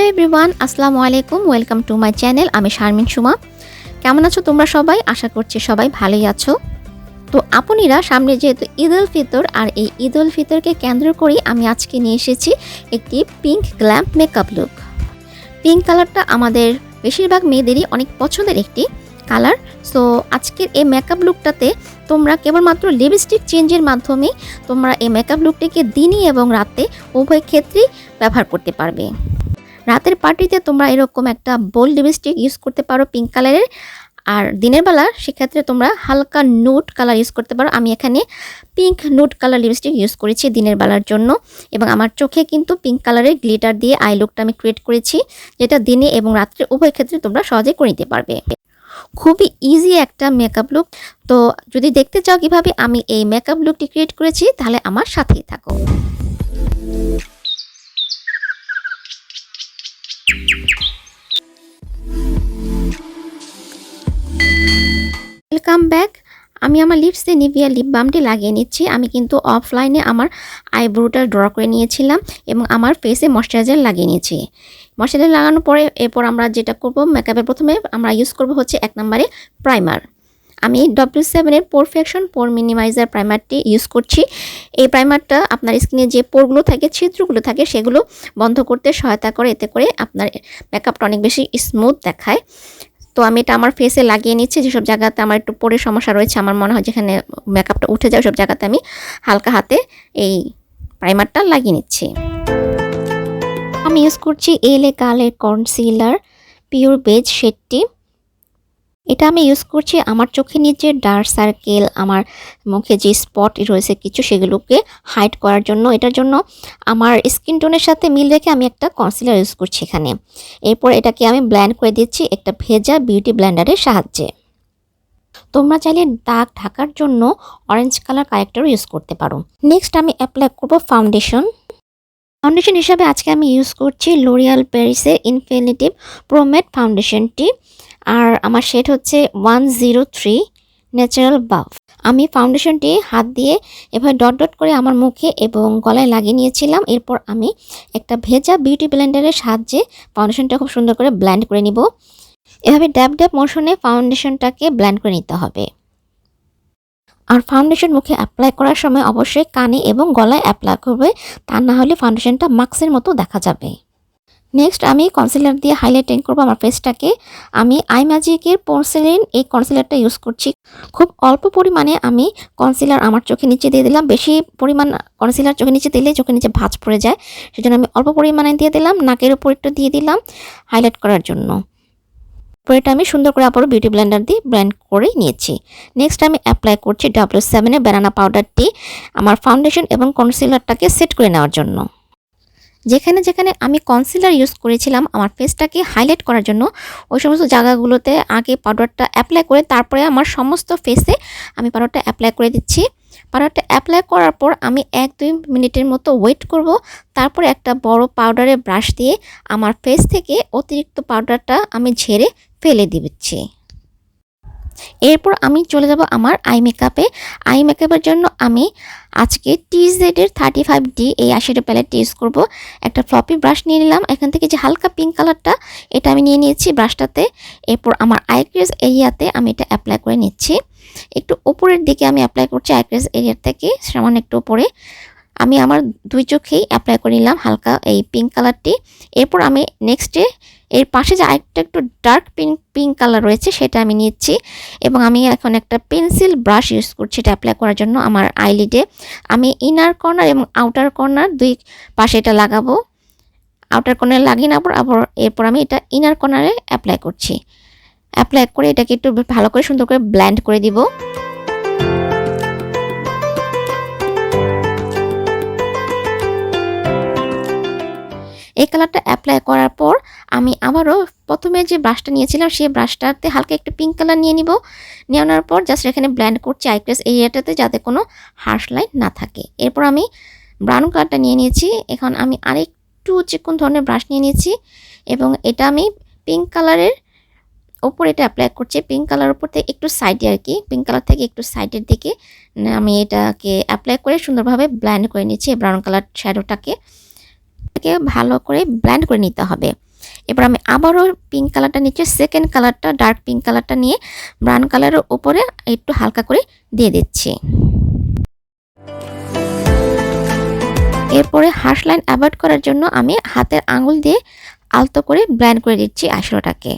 Hello everyone, আসসালামু আলাইকুম। Welcome to my channel. আমি শারমিন সুমা। কেমন আছো তোমরা সবাই? আশা করছি সবাই ভালোই আছো। তো আপুনিরা, সামনে যেহেতু ঈদ উল ফিতর, আর এই ঈদ উল ফিতরকে কেন্দ্র করেই আমি আজকে নিয়ে এসেছি একটি pink glam makeup look. Pink কালারটা আমাদের বেশিরভাগ মেয়েদেরই অনেক পছন্দের একটি কালার। সো আজকের এই মেকআপ লুকটাতে তোমরা কেবলমাত্র লিপস্টিক চেঞ্জের মাধ্যমে তোমরা এই মেকআপ লুকটিকে দিনে এবং রাতে উভয় ক্ষেত্রেই ব্যবহার করতে পারবে। রাতের পার্টিতে তোমরা এরকম একটা বোল্ড লিপস্টিক ইউজ করতে পারো পিঙ্ক কালারের, আর দিনের বেলা সেক্ষেত্রে তোমরা হালকা নুড কালার ইউজ করতে পারো। আমি এখানে pink nude colour lipstick use করেছি দিনের বেলার জন্য, এবং আমার চোখে কিন্তু পিঙ্ক কালারের গ্লিটার দিয়ে আই লুকটা আমি ক্রিয়েট করেছি, যেটা দিনে এবং রাত্রে উভয় ক্ষেত্রে তোমরা সহজে করে নিতে পারবে। খুবই ইজি একটা মেকআপ লুক। তো যদি দেখতে চাও কিভাবে আমি এই মেকআপ লুকটি ক্রিয়েট করেছি, তাহলে আমার সাথেই থাকো। Welcome back. আমি আমার লিপসে নিভিয়া লিপ বামটি লাগিয়ে নিচ্ছি। আমি কিন্তু অফলাইনে আমার আইব্রোটা ড্র করে নিয়েছিলাম এবং আমার ফেসে ময়শ্চারাইজার লাগিয়ে নিয়েছি। ময়শ্চারাইজার লাগানোর পরে এরপর আমরা যেটা করব, মেকআপের প্রথমে আমরা ইউজ করব হচ্ছে 1 নম্বরে প্রাইমার। আমি W7 এর পারফেকশন পোর মিনিমাইজার প্রাইমারটি ইউজ করছি। এই প্রাইমারটা আপনার স্কিনে যে পোরগুলো থাকে, ছিদ্রগুলো থাকে, সেগুলো বন্ধ করতে সহায়তা করে। এতে করে আপনার মেকআপটা অনেক বেশি স্মুথ দেখায়। তো আমি এটা আমার ফেসে লাগিয়ে নিচ্ছি। যেসব জায়গাতে আমার একটু পোরের সমস্যা রয়েছে, আমার মনে হয় যেখানে মেকআপটা উঠে যায়, সব জায়গাতে আমি হালকা হাতে এই প্রাইমারটা লাগিয়ে নিচ্ছি। আমি ইউজ করছি এলে কালের কনসিলার পিওর বেজ শেডটি। এটা আমি ইউজ করছি আমার চোখের নিচে ডার্ক সার্কেল, আমার মুখে যে স্পট রয়েছে কিছু, সেগুলোকে হাইড করার জন্য। এটার জন্য আমার স্কিন টোনের সাথে মিল রেখে আমি একটা কনসিলার ইউজ করছি এখানে। এরপর এটাকে আমি ব্লেন্ড করে দিচ্ছি একটা ভেজা বিউটি ব্লেন্ডারের সাহায্যে। তোমরা চাইলে দাগ ঢাকার জন্য অরেঞ্জ কালার কারেক্টরও ইউজ করতে পারো। নেক্সট আমি অ্যাপ্লাই করব ফাউন্ডেশন। ফাউন্ডেশন হিসাবে আজকে আমি ইউজ করছি লরিয়াল প্যারিসের ইনফিনিটিভ প্রো ম্যাট ফাউন্ডেশনটি, আর আমার শেড হচ্ছে 103 ন্যাচারাল বাফ। আমি ফাউন্ডেশনটি হাত দিয়ে এভাবে ডট ডট করে আমার মুখে এবং গলায় লাগিয়ে নিয়েছিলাম। এরপর আমি একটা ভেজা বিউটি ব্লেন্ডারের সাহায্যে ফাউন্ডেশনটা খুব সুন্দর করে ব্লেন্ড করে নিব। এভাবে ড্যাব ড্যাব মোশনে ফাউন্ডেশনটাকে ব্লেন্ড করে নিতে হবে। আর ফাউন্ডেশন মুখে অ্যাপ্লাই করার সময় অবশ্যই কানে এবং গলায় অ্যাপ্লাই করবে, তা না হলে ফাউন্ডেশনটা মাস্কের মতো দেখা যাবে। নেক্সট আমি কনসিলার দিয়ে হাইলাইটিং করব আমার ফেসটাকে। আমি আই ম্যাজিকের পোর্সেলিন এই কনসিলারটা ইউজ করছি। খুব অল্প পরিমাণে আমি কনসিলার আমার চোখের নিচে দিয়ে দিলাম। বেশি পরিমাণ কনসিলার চোখের নিচে দিলে চোখের নিচে ভাঁজ পড়ে যায়, সেজন্য আমি অল্প পরিমাণে দিয়ে দিলাম। নাকের উপর একটু দিয়ে দিলাম হাইলাইট করার জন্য। এটা আমি সুন্দর করে আবারও বিউটি ব্লেন্ডার দিয়ে ব্লেন্ড করে নিয়েছি। নেক্সট আমি অ্যাপ্লাই করছি W7 এর ব্যানানা পাউডারটি আমার ফাউন্ডেশন এবং কনসিলারটাকে সেট করে নেওয়ার জন্য। যেখানে যেখানে আমি কনসিলার ইউজ করেছিলাম আমার ফেসটাকে হাইলাইট করার জন্য, ওই সমস্ত জায়গাগুলোতে আগে পাউডারটা অ্যাপ্লাই করে তারপরে আমার সমস্ত ফেসে আমি পাউডারটা অ্যাপ্লাই করে দিচ্ছি। পাউডারটা অ্যাপ্লাই করার পর আমি 1-2 মিনিটের মতো ওয়েট করব। তারপরে একটা বড় পাউডারের ব্রাশ দিয়ে আমার ফেস থেকে অতিরিক্ত পাউডারটা আমি ঝেড়ে ফেলে দিচ্ছি। এরপর আমি চলে যাব আমার আই মেকআপে। আই মেকআপের জন্য আমি আজকে TZ এর 35D এই আইশ্যাডো প্যালেটটি ইউজ করব। একটা ফ্লপি ব্রাশ নিয়ে নিলাম। এখান থেকে যে হালকা পিঙ্ক কালারটা, এটা আমি নিয়ে নিয়েছি ব্রাশটাতে। এরপর আমার আইক্রেস এরিয়াতে আমি এটা অ্যাপ্লাই করে নিচ্ছি। একটু উপরের দিকে আমি অ্যাপ্লাই করছি আইক্রেস এরিয়া থেকে সামান্য একটু উপরে। আমি আমার দুই চোখেই অ্যাপ্লাই করে নিলাম হালকা এই পিঙ্ক কালারটি। এরপর আমি নেক্সটে এর পাশে যে আরেকটা একটু ডার্ক পিঙ্ক কালার রয়েছে, সেটা আমি নিচ্ছি এবং আমি এখন একটা পেন্সিল ব্রাশ ইউজ করছি এটা অ্যাপ্লাই করার জন্য আমার আইলিডে। আমি ইনার কর্নার এবং আউটার কর্নার দুই পাশে এটা লাগাবো। আউটার কর্নারে লাগিয়ে নেওয়ার পর এরপর আমি এটা ইনার কর্নারে অ্যাপ্লাই করছি। অ্যাপ্লাই করে এটাকে একটু ভালো করে সুন্দর করে ব্লেন্ড করে দিব। এই কালারটা অ্যাপ্লাই করার পর আমি আবারও প্রথমে যে ব্রাশটা নিয়েছিলাম সেই ব্রাশটাতে হালকা একটু পিঙ্ক কালার নিয়ে নিব। নেওয়ার পর জাস্ট এখানে ব্লেন্ড করছি আইক্রেস এরিয়াটাতে, যাতে কোনো হার্শ লাইন না থাকে। এরপর আমি ব্রাউন কালারটা নিয়ে নিয়েছি। এখন আমি আরেকটু চিকন ধরনের ব্রাশ নিয়ে নিয়েছি এবং এটা আমি পিঙ্ক কালারের ওপর এটা অ্যাপ্লাই করছি। পিঙ্ক কালার উপর থেকে একটু সাইডে, আর কি পিঙ্ক কালার থেকে একটু সাইডের দিকে আমি এটাকে অ্যাপ্লাই করে সুন্দরভাবে ব্লেন্ড করে নিচ্ছি ব্রাউন কালার শ্যাডোটাকে। ভালো করে ব্লেন্ড করে নিতে হবে। এবার আমি আবারও পিঙ্ক কালারটা নিচে সেকেন্ড কালারটা ডার্ক পিঙ্ক কালারটা নিয়ে ব্রাউন কালারের উপরে একটু হালকা করে দিয়ে দিচ্ছি। এরপরে হার্শ লাইন অ্যাভয়েড করার জন্য আমি হাতের আঙুল দিয়ে আলতো করে ব্লেন্ড করে দিচ্ছি আইশ্যাডোটাকে।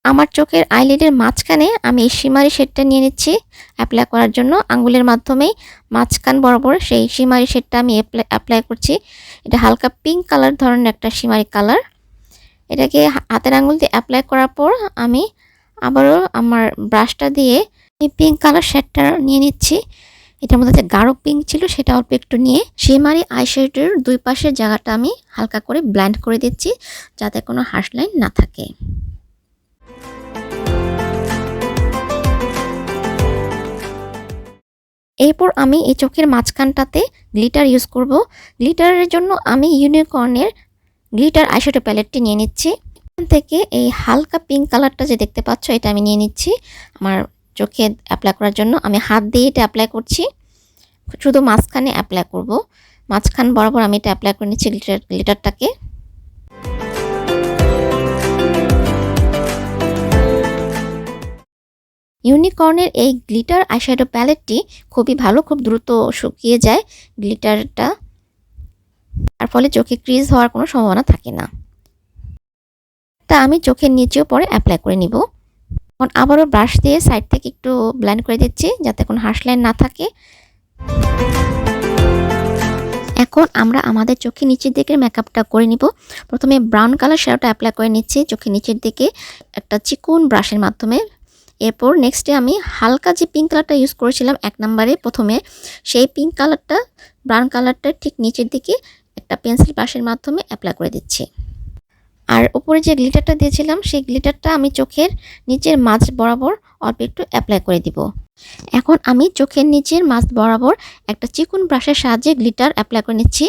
আমার চোখের আইলিডের মাঝখানে আমি এই শিমারি শেডটা নিয়ে নিচ্ছি অ্যাপ্লাই করার জন্য। আঙ্গুলের মাধ্যমেই মাঝখান বরাবর সেই শিমারি শেডটা আমি অ্যাপ্লাই করছি। এটা হালকা পিঙ্ক কালার ধরনের একটা শিমারি কালার। এটাকে হাতের আঙুল দিয়ে অ্যাপ্লাই করার পর আমি আবারও আমার ব্রাশটা দিয়ে এই পিঙ্ক কালার শেডটা নিয়ে নিচ্ছি। এটার মধ্যে যে গাঢ় পিঙ্ক ছিল সেটা অল্প একটু নিয়ে শিমারি আইশ্যাডোর দুই পাশের জায়গাটা আমি হালকা করে ব্লেন্ড করে দিচ্ছি যাতে কোনো হার্শ লাইন না থাকে। এরপর আমি এই চোখের মাঝখানটাতে গ্লিটার ইউজ করব। গ্লিটারের জন্য আমি ইউনিকর্নের গ্লিটার আইশ্যাডো প্যালেটটি নিয়ে নিচ্ছি। এখান থেকে এই হালকা পিঙ্ক কালারটা যে দেখতে পাচ্ছ এটা আমি নিয়ে নিচ্ছি আমার চোখে অ্যাপ্লাই করার জন্য। আমি হাত দিয়ে এটা অ্যাপ্লাই করছি, শুধু মাঝখানে অ্যাপ্লাই করব। মাঝখান বরাবর আমি এটা অ্যাপ্লাই করে নিচ্ছি গ্লিটারটাকে। ইউনিকর্নের এই গ্লিটার আইশ্যাডো প্যালেটটি খুবই ভালো, খুব দ্রুত শুকিয়ে যায় গ্লিটারটা, তার ফলে চোখে ক্রিজ হওয়ার কোনো সম্ভাবনা থাকে না। তা আমি চোখের নিচেও পরে অ্যাপ্লাই করে নিব। এখন আবারও ব্রাশ দিয়ে সাইড থেকে একটু ব্লেন্ড করে দিচ্ছি যাতে কোনো হার্শ লাইন না থাকে। এখন আমরা আমাদের চোখের নিচের দিকে মেকআপটা করে নিব। প্রথমে ব্রাউন কালার শ্যাডোটা অ্যাপ্লাই করে নিচ্ছি চোখের নিচের দিকে একটা চিকন ব্রাশের মাধ্যমে। এরপর নেক্সটে আমি হালকা যে পিঙ্ক কালারটা ইউজ করেছিলাম এক নম্বরে প্রথমে, সেই পিঙ্ক কালারটা ব্রাউন কালারটা ঠিক নিচের দিকে একটা পেন্সিল ব্রাশের মাধ্যমে অ্যাপ্লাই করে দিচ্ছি। আর উপরে যে গ্লিটারটা দিয়েছিলাম সেই গ্লিটারটা আমি চোখের নিচের মাঝ বরাবর অল্প একটু অ্যাপ্লাই করে দিব। এখন আমি চোখের নিচের মাঝ বরাবর একটা চিকন ব্রাশের সাহায্যে গ্লিটার অ্যাপ্লাই করে নিচ্ছি,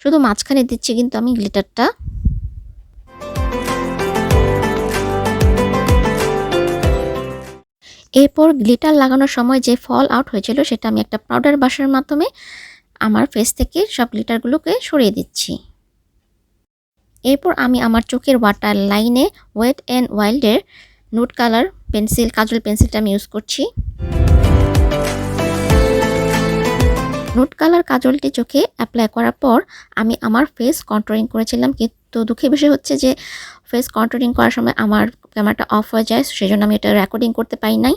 শুধু মাঝখানে দিচ্ছি কিন্তু আমি গ্লিটারটা। এরপর গ্লিটার লাগানোর সময় যে ফল আউট হয়েছিল সেটা আমি একটা পাউডার ব্রাশের মাধ্যমে আমার ফেস থেকে সব গ্লিটারগুলোকে সরিয়ে দিচ্ছি। এরপর আমি আমার চোখের ওয়াটার লাইনে ওয়েট অ্যান্ড ওয়াইল্ডের নুড কালার পেন্সিল, কাজল পেন্সিলটা আমি ইউজ করছি। নুড কালার কাজলটি চোখে অ্যাপ্লাই করার পর আমি আমার ফেস কন্ট্রোলিং করেছিলাম, কিন্তু দুঃখের বিষয় হচ্ছে যে ফেস কন্ট্রোলিং করার সময় আমার ক্যামেরাটা অফ হয়ে যায়, সেজন্য আমি এটা রেকর্ডিং করতে পারি নাই।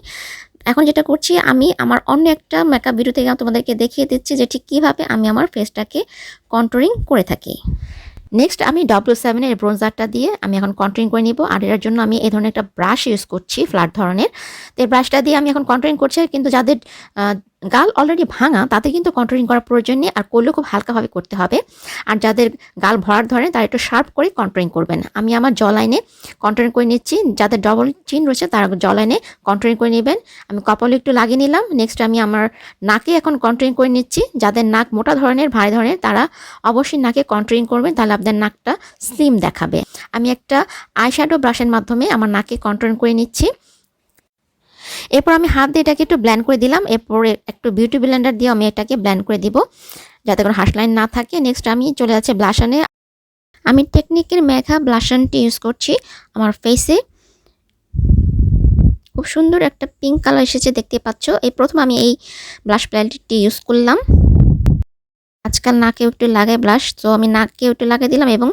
এখন যেটা করছি আমি আমার অন্য একটা মেকআপ ভিডিও থেকে তোমাদেরকে দেখিয়ে দিচ্ছি যে ঠিক কীভাবে আমি আমার ফেসটাকে কন্ট্রোলিং করে থাকি। নেক্সট আমি W7 এর ব্রোঞ্জারটা দিয়ে আমি এখন কন্ট্রোলিং করে নিব। আর এর জন্য আমি এই ধরনের একটা ব্রাশ ইউজ করছি, ফ্ল্যাট ধরনের। তো এই ব্রাশটা দিয়ে আমি এখন কন্ট্রোলিং করছি, কিন্তু যাদের গাল অলরেডি ভাঙা তাদের কিন্তু কন্ট্রোলিং করার প্রয়োজন নেই, আর করলেও খুব হালকাভাবে করতে হবে। আর যাদের গাল ভরার ধরেন তারা একটু শার্প করে কন্ট্রোলিং করবেন। আমি আমার জ লাইনে কন্ট্রোলিং করে নিচ্ছি, যাদের ডবল চিন রয়েছে তারা জ লাইনে কন্ট্রোলিং করে নেবেন। আমি কপালে একটু লাগিয়ে নিলাম। নেক্সট আমি আমার নাকে এখন কন্ট্রোলিং করে নিচ্ছি। যাদের নাক মোটা ধরনের, ভারী ধরনের, তারা অবশ্যই নাকে কন্ট্রোলিং করবেন, তাহলে আপনাদের নাকটা স্লিম দেখাবে। আমি একটা আইশ্যাডো ব্রাশের মাধ্যমে আমার নাকে কন্ট্রোলিং করে নিচ্ছি। এরপর আমি হাত দিয়ে এটাকে একটু ব্লেন্ড করে দিলাম। এরপরে একটু বিউটি ব্লেন্ডার দিয়ে আমি এটাকে ব্লেন্ড করে দিব যাতে কোনো হার্শ লাইন না থাকে। নেক্সট আমি চলে যাচ্ছি ব্লাশনে। আমি টেকনিকের মেঘা ব্লাশনটি ইউজ করছি আমার ফেসে। খুব সুন্দর একটা পিঙ্ক কালার এসেছে দেখতে পাচ্ছ। এই প্রথম আমি এই ব্লাশ প্যালেটটি ইউজ করলাম। আজকাল নাকেও একটু লাগাই ব্লাশ, তো আমি নাকেও একটু লাগিয়ে দিলাম এবং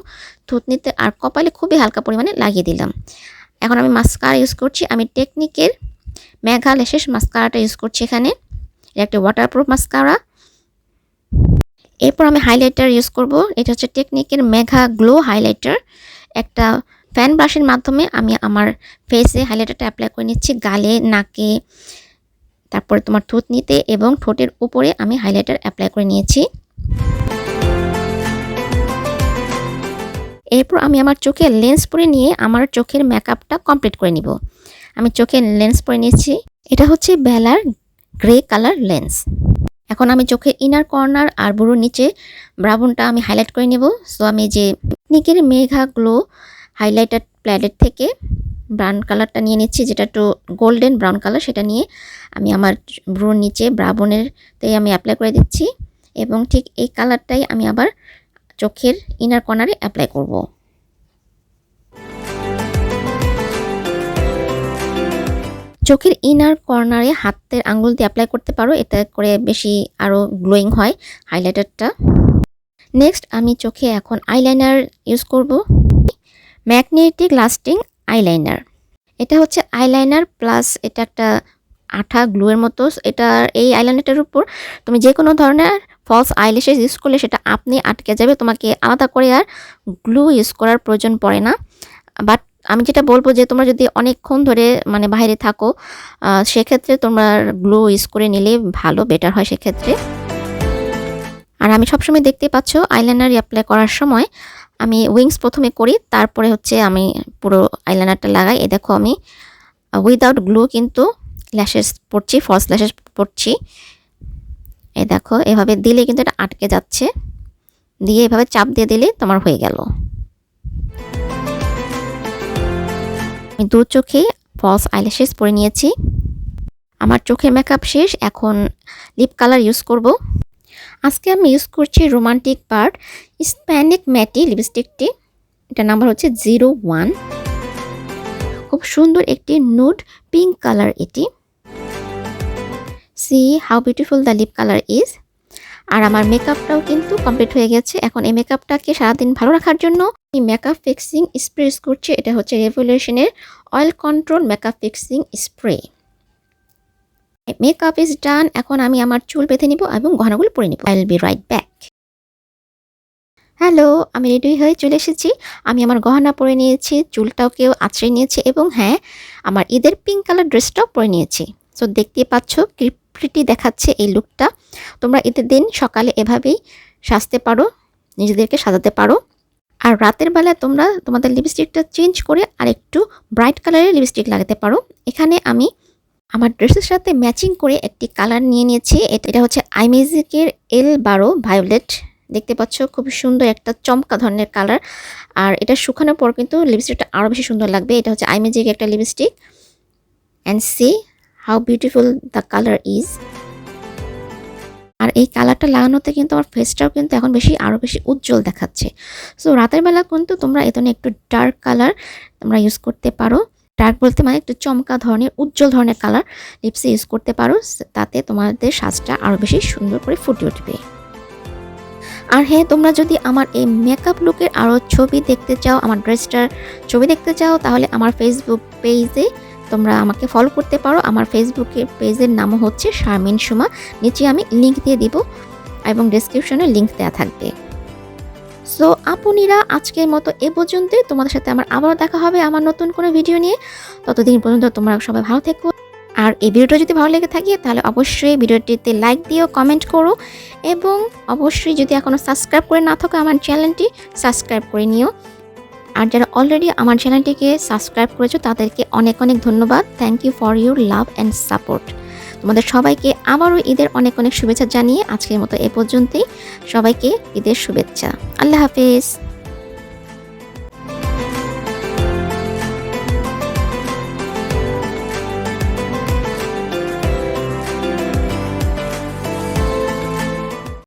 থুতনিতে আর কপালে খুবই হালকা পরিমাণে লাগিয়ে দিলাম। এখন আমি মাস্কারা ইউজ করছি। আমি টেকনিকের মেঘা ল্যাশেস মাস্কারাটা ইউজ করছি এখানে। এটা একটা ওয়াটারপ্রুফ মাস্কারা। এরপর আমি হাইলাইটার ইউজ করব। এটা হচ্ছে টেকনিকের মেঘা গ্লো হাইলাইটার। একটা ফ্যান ব্রাশের মাধ্যমে আমি আমার ফেসে হাইলাইটারটা অ্যাপ্লাই করে নিচ্ছি, গালে, নাকে, তারপরে তোমার থুতনিতে এবং ঠোঁটের উপরে আমি হাইলাইটার অ্যাপ্লাই করে নিয়েছি। এরপর আমি আমার চোখে লেন্স পরে নিয়ে আমার চোখের মেকআপটা কমপ্লিট করে নিব। আমি চোখে লেন্স পরে নিয়েছি, এটা হচ্ছে বেলার গ্রে কালার লেন্স। এখন আমি চোখের ইনার কর্নার আর বুড়োর নিচে ব্রাউনটা আমি হাইলাইট করে নেব। সো আমি যে টেকনিকের মেঘা গ্লো হাইলাইটার প্যালেট থেকে ব্রাউন কালারটা নিয়ে নিচ্ছি, যেটা একটু গোল্ডেন ব্রাউন কালার, সেটা নিয়ে আমি আমার ব্রুর নিচে ব্রাউনেরতেই আমি অ্যাপ্লাই করে দিচ্ছি এবং ঠিক এই কালারটাই আমি আবার চোখের ইনার কর্নারে অ্যাপ্লাই করব। চোখের ইনার কর্নারে হাতের আঙ্গুল দিয়ে অ্যাপ্লাই করতে পারো, এটা করে বেশি আরও গ্লোয়িং হয় হাইলাইটারটা। নেক্সট আমি চোখে এখন আইলাইনার ইউজ করব, ম্যাগনেটিক লাস্টিং আইলাইনার। এটা হচ্ছে আইলাইনার প্লাস এটা একটা আঠা গ্লুয়ের মতো। এই আইলাইনারটার উপর তুমি যে কোনো ধরনের ফলস আইল্যাশেস ইউজ করলে সেটা আপনি আটকে যাবে, তোমাকে আলাদা করে আর গ্লু ইউজ করার প্রয়োজন পড়ে না। বাট আমি যেটা বলবো যে তোমরা যদি অনেকক্ষণ ধরে মানে বাইরে থাকো সেক্ষেত্রে তোমার গ্লু ইউজ করে নিলে ভালো, বেটার হয় সেক্ষেত্রে। আর আমি সবসময় দেখতে পাচ্ছ আইলাইনার অ্যাপ্লাই করার সময় আমি উইংস প্রথমে করি, তারপরে হচ্ছে আমি পুরো আইলাইনারটা লাগাই। এই দেখো আমি উইদাউট গ্লু কিন্তু ল্যাশেস পড়ছি, ফলস ল্যাশেস পড়ছি। এই দেখো এভাবে দিলে কিন্তু এটা আটকে যাচ্ছে, দিয়ে এভাবে চাপ দিয়ে দিলে তোমার হয়ে গেল। আমি দু চোখে ফলস আইল্যাশেস পরে নিয়েছি। আমার চোখের মেকআপ শেষ, এখন লিপ কালার ইউজ করব। আজকে আমি ইউজ করছি রোমান্টিক পার্ট স্প্যানিক ম্যাটি লিপস্টিকটি, এটা নাম্বার হচ্ছে 01। খুব সুন্দর একটি নুড পিঙ্ক কালার এটি। See how beautiful the lip colour is. আর আমার মেকআপটাও কিন্তু কমপ্লিট হয়ে গেছে। এখন এই মেকআপটাকে সারাদিন ভালো রাখার জন্য এই মেকআপ ফিক্সিং স্প্রে ইউজ করছি, এটা হচ্ছে রেভলিউশনের oil control makeup fixing spray. Makeup is done, এখন আমি আমার চুল বেঁধে নিব এবং গহনাগুলো পরে নিব। I will be right back. Hello, আমি রেডি হয়ে চলে এসেছি। আমি আমার গহনা পরে নিয়েছি, চুলটাকেও আঁচড়ে নিয়েছি এবং হ্যাঁ আমার ঈদের পিঙ্ক কালার ড্রেসটাও পরে নিয়েছি। সো দেখতে পাচ্ছ কি প্রিটি দেখাচ্ছে এই লুকটা। তোমরা ঈদের দিন সকালে এভাবেই সাজতে পারো, নিজেদেরকে সাজাতে পারো। আর রাতের বেলা তোমরা তোমাদের লিপস্টিকটা চেঞ্জ করে আর একটু ব্রাইট কালারের লিপস্টিক লাগাতে পারো। এখানে আমি আমার ড্রেসের সাথে ম্যাচিং করে একটি কালার নিয়ে নিয়েছি, এটা হচ্ছে আইমেজিকের L12 ভায়োলেট। দেখতে পাচ্ছ খুব সুন্দর একটা চমকা ধরনের কালার, আর এটা শুকানোর পর কিন্তু লিপস্টিকটা আরও বেশি সুন্দর লাগবে। এটা হচ্ছে আইমেজিক একটা lipstick, and see how beautiful the colour is. আর এই কালারটা লাগানোতে কিন্তু আমার ফেসটাও কিন্তু এখন আরও বেশি উজ্জ্বল দেখাচ্ছে। সো রাতের বেলা কিন্তু তোমরা এখানে একটু ডার্ক কালার তোমরা ইউজ করতে পারো। ডার্ক বলতে মানে একটু চমকা ধরনের উজ্জ্বল ধরনের কালার লিপসে ইউজ করতে পারো, তাতে তোমাদের সাজটা আরও বেশি সুন্দর করে ফুটে উঠবে। আর হ্যাঁ, তোমরা যদি আমার এই মেকআপ লুকের আরও ছবি দেখতে চাও, আমার ড্রেসটার ছবি দেখতে চাও, তাহলে আমার ফেসবুক পেজে তোমরা আমাকে ফলো করতে পারো। আমার ফেসবুকের পেজের নামও হচ্ছে শারমিন সুমা, নিচে আমি লিঙ্ক দিয়ে দিব এবং ডেসক্রিপশনে লিঙ্ক দেওয়া থাকবে। সো আপুনিরা আজকের মতো এ পর্যন্তই। তোমাদের সাথে আমার আবারও দেখা হবে আমার নতুন কোনো ভিডিও নিয়ে। ততদিন পর্যন্ত তোমরা সবাই ভালো থেকো। আর এই ভিডিওটা যদি ভালো লেগে থাকে তাহলে অবশ্যই ভিডিওটিতে লাইক দিও, কমেন্ট করো এবং অবশ্যই যদি এখনও সাবস্ক্রাইব করে না থাকো আমার চ্যানেলটি সাবস্ক্রাইব করে নিও। আর যারা অলরেডি আমার চ্যানেলটিকে সাবস্ক্রাইব করেছো তাদেরকে অনেক অনেক ধন্যবাদ। Thank you for your love and support. তোমাদের সবাইকে আবারও ঈদের অনেক অনেক শুভেচ্ছা জানিয়ে আজকের মতো এ পর্যন্তই। সবাইকে ঈদের শুভেচ্ছা। আল্লাহ হাফেজ।